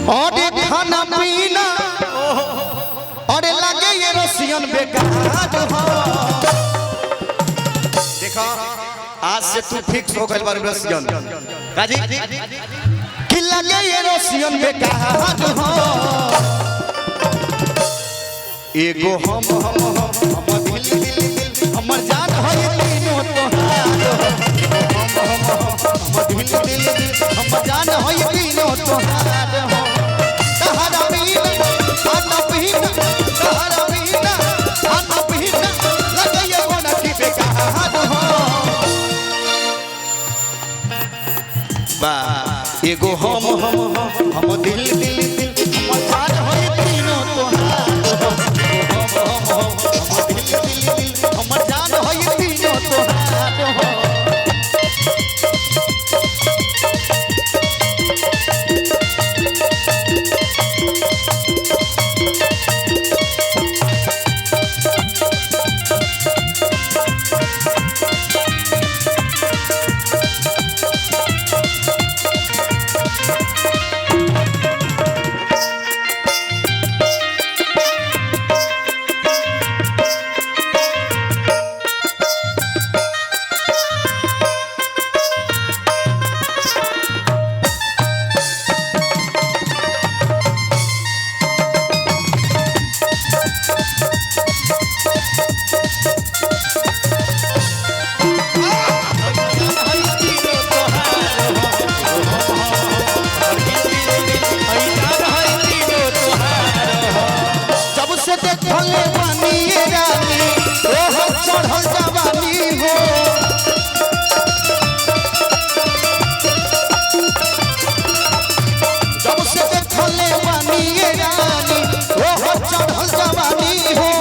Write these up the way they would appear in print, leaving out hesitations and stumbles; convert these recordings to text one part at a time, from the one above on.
और खाना पीना और लगे ये रसियन बेकार हो। देखो आज से तू फिक्स हो गइल बार रसियन काजी कि लगे ये रसियन बेकार हो। एगो हम दिल दिल हमर जान है तीनों तोहार हम दिल दिल हमर जान है तीनों तोहार हो। तहरा बिना खाना पीना तहरा बिना खाना पीना लगे ये कोना की बेकार हो। बा एगो हम दिल दिल हमर जान है तीनों तोहार हमर जान है तीनों तोहार हो। देखले बानी रानी ओह चढ़ल जवानी हो। जब से देखले बानी रानी ओह चढ़ल जवानी हो।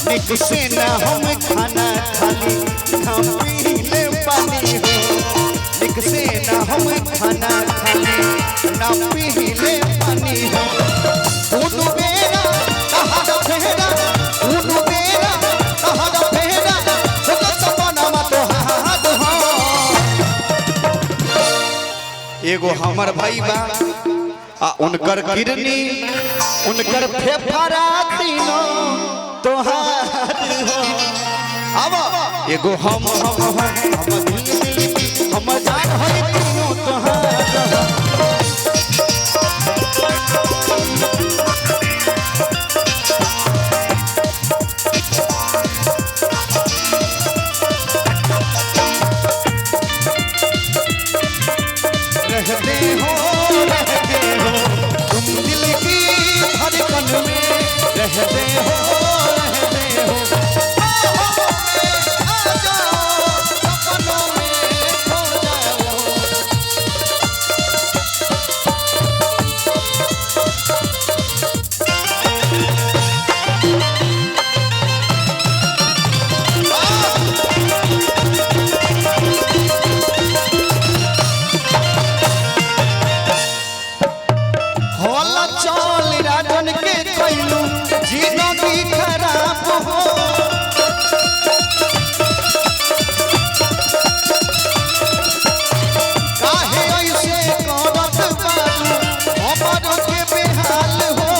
निक से ना हम खाना खाली हम पीले पानी हो। निक से ना हम खाना खाली ना पीले पानी हो। दोनों बेरा तहरा फेरा दोनों बेरा तहरा फेरा सदा सपना मा तोहार हो। एगो हमर भाई बा आ उनकर किडनी उनकर फेफड़ा तीनों तोहार हो। अब एगो हम दिल हम जान है तीनों तोहार हो। रहते हो तुम दिल की धड़कन में रहते हो आ जाओ सपनों में खो जाओ। होला चल राजन के कैलू जिंदगी खराब हो। काहे ऐसे करत बारू हमर के बेहाल हो।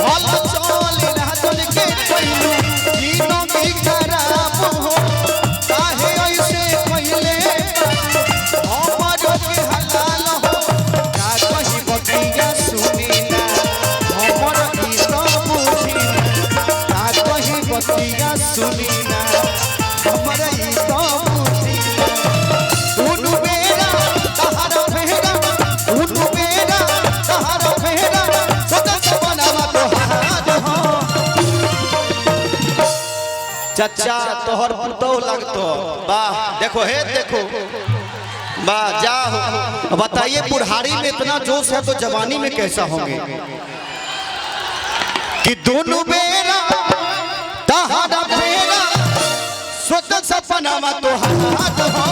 होला चल राजन के कैलू जिंदगी खराब हो। काहे ऐसे पहले हमर के हलाल हो। का कही बतिया सुनी ना हमर ई सब बुझी ना। का कही बतिया सुनी ना हमर ई सब बुझी ना। दोनों बेरा तहरा फेरा दोनों बेरा तहरा फेरा सदा सपना मा तोहार हो। चाचा तोहर पुतौ लगतो वाह देखो हे देखो वाह जाओ। बताइए बुढ़ारी में इतना जोश है तो जवानी में कैसा होंगे। कि दोनों बेरा तहरा फेरा स्वतः सपना मा तोहार हो।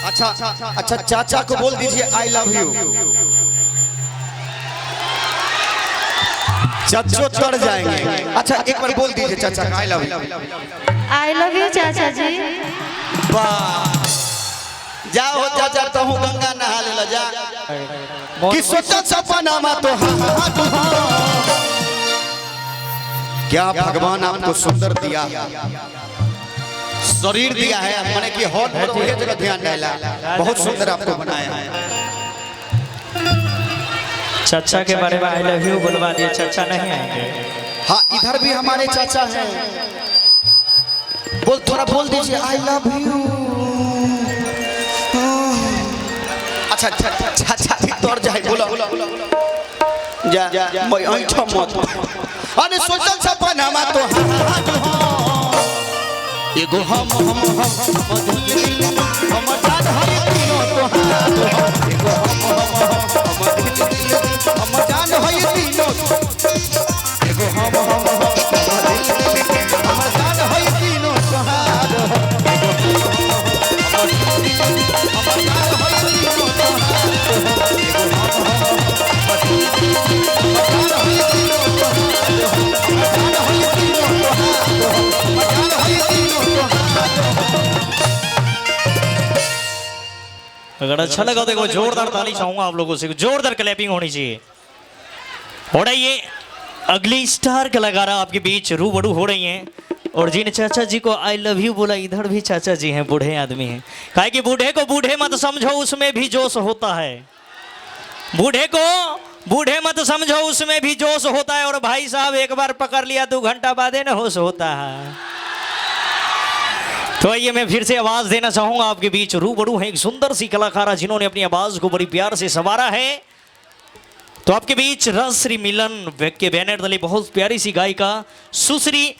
अच्छा चाचा को बोल दीजिए आई लव यू। चच्चो चढ़ जाएंगे। अच्छा एक बार बोल दीजिए चाचा I love you. I love you चाचा जी। वाह जाओ चाचा तो हूँ गंगा नहा ले जा कि सोचा सपना मा तो क्या भगवान आपको सुंदर दिया शरीर दिया है मैंने कि हॉट जगह ध्यान डाला बहुत सुंदर आपको बनाया है। चाचा के बारे में आई लव यू बुलवा दिए, चाचा नहीं आएंगे। हाँ इधर भी हमारे चाचा हैं, बोल थोड़ा बोल दीजिए आई लव यू। अच्छा अच्छा चाचा तोड़ जाए बोलो जा मैं ऐठा मत अरे सोचल सपना मा तो एगो हम जान हई तीनों तो एगो हम जान हई तीनों एगो हम जान हई तीनों सोहाग अगर अच्छा लगा तो जोरदार ताली चाहूंगा आप लोगों से, जोरदार क्लैपिंग होनी चाहिए। हो रही है अगली स्टार कलाकार आपके बीच रूबरू हो रही हैं और जिन चाचा जी को आई लव यू बोला इधर भी चाचा जी हैं, बूढ़े आदमी हैं। काहे कि बूढ़े को बूढ़े मत समझो उसमें भी जोश होता है, बूढ़े को बूढ़े मत समझो उसमें भी जोश होता है। और भाई साहब एक बार पकड़ लिया 2 घंटा बाद न होश होता है। तो आइए मैं फिर से आवाज देना चाहूंगा आपके बीच रूबरू है एक सुंदर सी कलाकारा जिन्होंने अपनी आवाज को बड़ी प्यार से संवारा है। तो आपके बीच रसश्री मिलन के बैनर तले बहुत प्यारी सी गायिका सुश्री